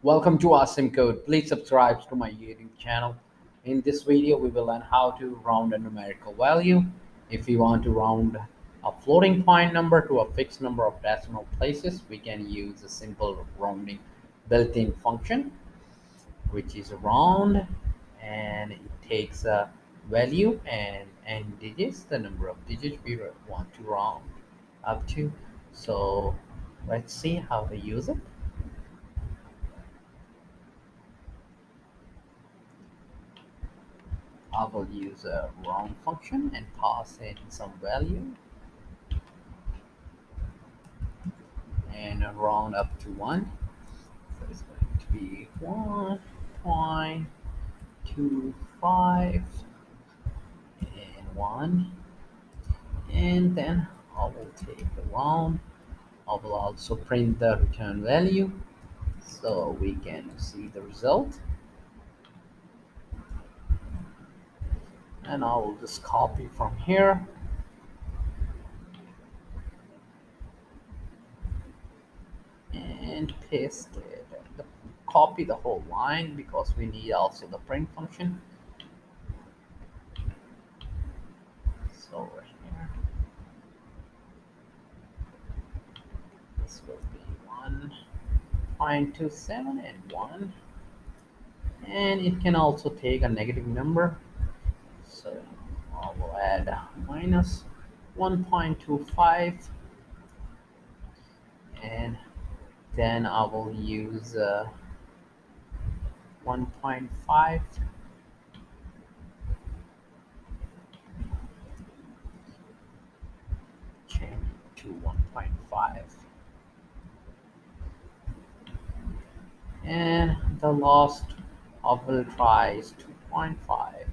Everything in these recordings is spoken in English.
Welcome to Awesome Code. Please subscribe to my YouTube channel. In this video, we will learn how to round a numerical value. If we want to round a floating point number to a fixed number of decimal places, we can use a simple rounding built-in function, which is round, and it takes a value and digits, the number of digits we want to round up to. So let's see how to use it. I will use a round function and pass in some value and round up to 1. So it's going to be 1.25 and 1. And then I will take the round. I will also print the return value so we can see the result. And I will just copy from here and paste it. Copy the whole line because we need also the print function. So right here, this will be 1.27 and 1. And it can also take a negative number. So I will add minus 1.25, and then I will use 1.5, change it to 1.5, and the last I will try is 2.5.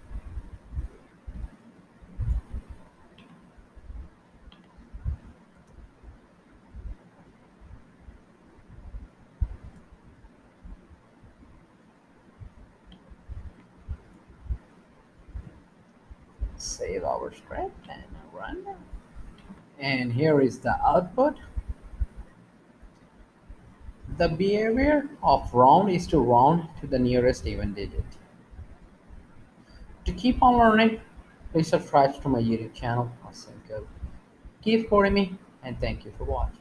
Save our script and run. And here is the output. The behavior of round is to round to the nearest even digit. To keep on learning, please subscribe to my YouTube channel. Awesome Code. Keep supporting me, and thank you for watching.